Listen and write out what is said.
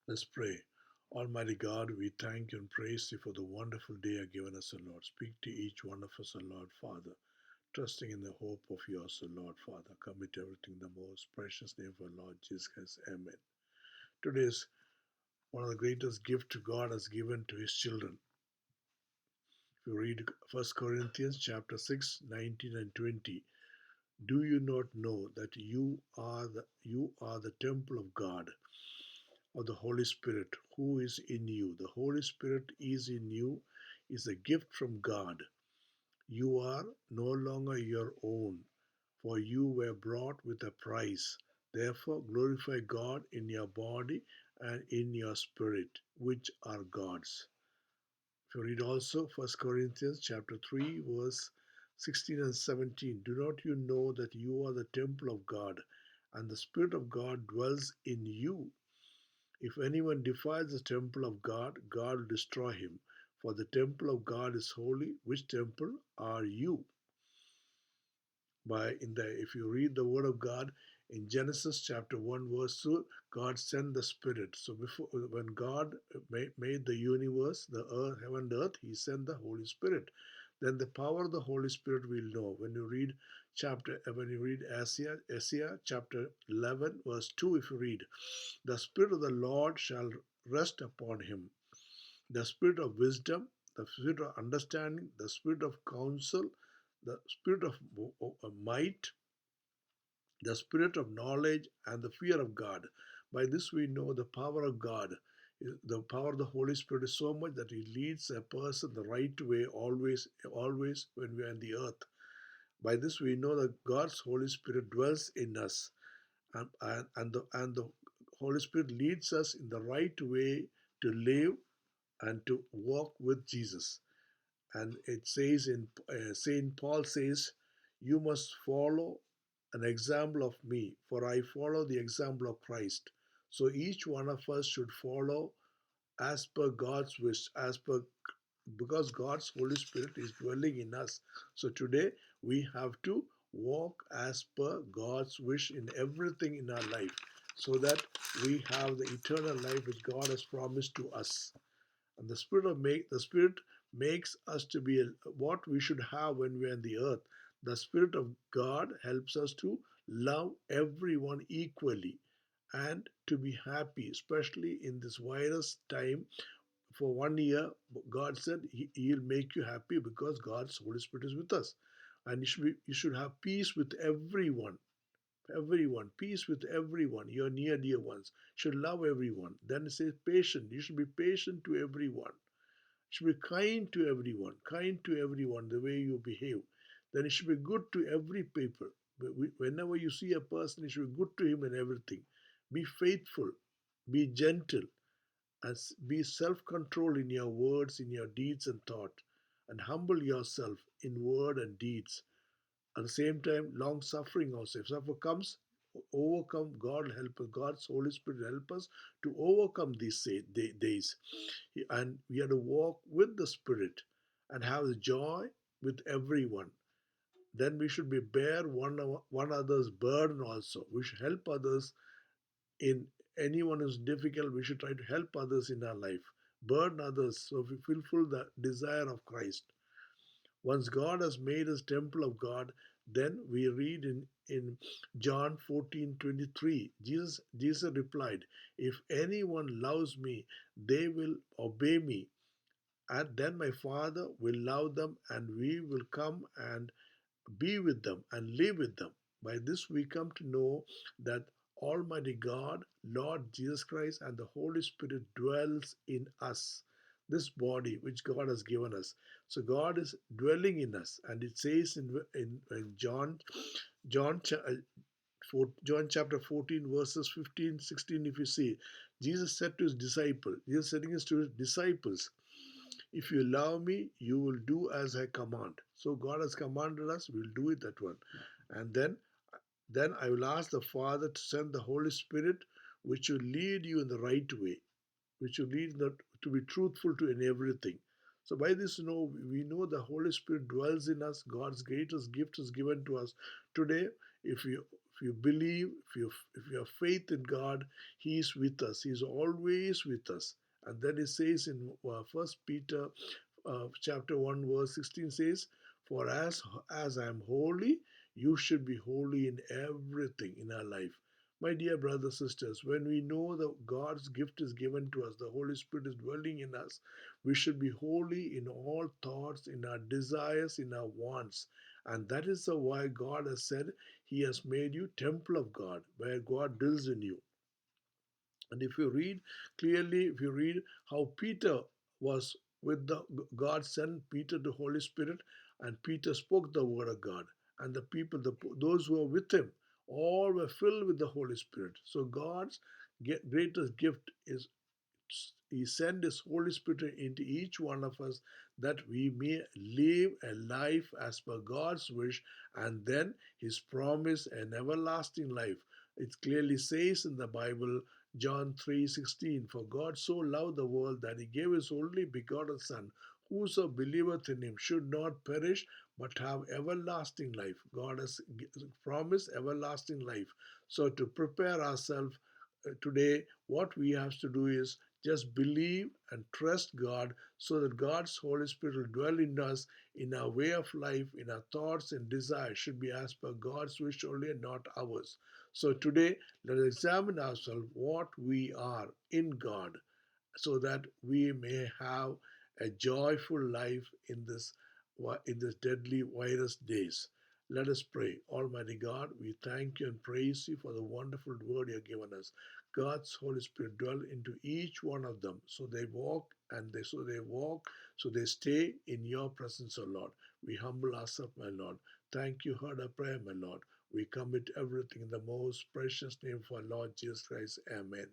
Let's pray. Almighty God, we thank you and praise you for the wonderful day you've given us, O Lord. Speak to each one of us, O Lord, Father, trusting in the hope of yours, O Lord, Father. Commit everything in the most precious name of our Lord Jesus Christ. Amen. Today is one of the greatest gifts God has given to his children. If you read 1 Corinthians chapter 6, 19 and 20, do you not know that you are the temple of God, of the Holy Spirit who is in you? The Holy Spirit is in you, is a gift from God. You are no longer your own, for you were bought with a price. Therefore glorify God in your body and in your spirit, which are God's. If you read also 1 Corinthians chapter 3, verse 16 and 17, do not you know that you are the temple of God, and the Spirit of God dwells in you? If anyone defiles the temple of God, God will destroy him. For the temple of God is holy. Which temple are you? If you read the word of God in Genesis chapter 1 verse 2, God sent the Spirit. So before, when God made the universe, the earth, heaven and earth, he sent the Holy Spirit. Then the power of the Holy Spirit we'll know when you read Isaiah chapter 11 verse 2. If you read, the Spirit of the Lord shall rest upon him, the Spirit of wisdom, the Spirit of understanding, the Spirit of counsel, the Spirit of might, the Spirit of knowledge, and the fear of God. By this we know the power of God. The power of the Holy Spirit is so much that He leads a person the right way always, always when we are on the earth. By this we know that God's Holy Spirit dwells in us, and the Holy Spirit leads us in the right way to live and to walk with Jesus. And it says in Saint Paul says, you must follow an example of me, for I follow the example of Christ. So each one of us should follow as per God's wish, because God's Holy Spirit is dwelling in us. So today we have to walk as per God's wish in everything in our life, so that we have the eternal life which God has promised to us. And the Spirit makes us to be what we should have when we are on the earth. The Spirit of God helps us to love everyone equally and to be happy, especially in this virus time. For 1 year, God said He'll make you happy because God's Holy Spirit is with us. And you should have peace with everyone. Everyone, peace with everyone, your near dear ones. Should love everyone. Then it says patient. You should be patient to everyone. You should be kind to everyone the way you behave. Then you should be good to every people. Whenever you see a person, you should be good to him in everything. Be faithful, be gentle, and be self-controlled in your words, in your deeds and thought, and humble yourself in word and deeds. At the same time, long suffering also. If suffer comes, overcome. God help us. God's Holy Spirit help us to overcome these days. And we have to walk with the Spirit and have the joy with everyone. Then we should be bear one another's burden also. We should help others in anyone who's difficult. We should try to help others in our life. Burden others so we fulfill the desire of Christ. Once God has made us temple of God, then we read in John 14:23, Jesus replied, if anyone loves me, they will obey me. And then my Father will love them, and we will come and be with them and live with them. By this we come to know that Almighty God, Lord Jesus Christ, and the Holy Spirit dwells in us, this body which God has given us. So God is dwelling in us, and it says in John, John chapter 14, verses 15, 16, if you see, Jesus said to his disciples, Jesus saying this to his disciples, if you love me, you will do as I command. So God has commanded us, we'll do it that one. And then I will ask the Father to send the Holy Spirit, which will lead you in the right way, which will lead to be truthful to in everything. So by this, we know the Holy Spirit dwells in us. God's greatest gift is given to us today. If if you believe, if you have faith in God, He is with us. He is always with us. And then it says in First Peter chapter 1 verse 16 says, "For as I am holy, you should be holy in everything in our life." My dear brothers and sisters, when we know that God's gift is given to us, the Holy Spirit is dwelling in us, we should be holy in all thoughts, in our desires, in our wants. And that is the why God has said He has made you temple of God, where God dwells in you. And if you read clearly, if you read how Peter was with the God sent Peter the Holy Spirit, and Peter spoke the word of God, and the people, those who were with him, all were filled with the Holy Spirit. So God's greatest gift is He sent His Holy Spirit into each one of us that we may live a life as per God's wish, and then His promise, an everlasting life. It clearly says in the Bible, John 3:16, "For God so loved the world that He gave His only begotten Son, whoso believeth in Him should not perish but have everlasting life." God has promised everlasting life. So to prepare ourselves today, what we have to do is just believe and trust God so that God's Holy Spirit will dwell in us, in our way of life, in our thoughts and desires should be as per God's wish only and not ours. So today, let us examine ourselves what we are in God so that we may have a joyful life in this deadly virus days. Let us pray. Almighty God, we thank you and praise you for the wonderful word you have given us. God's Holy Spirit dwell into each one of them so they walk so they stay in your presence, O Lord. We humble ourselves, my Lord. Thank you, heard our prayer, my Lord. We commit everything in the most precious name of our Lord Jesus Christ. Amen.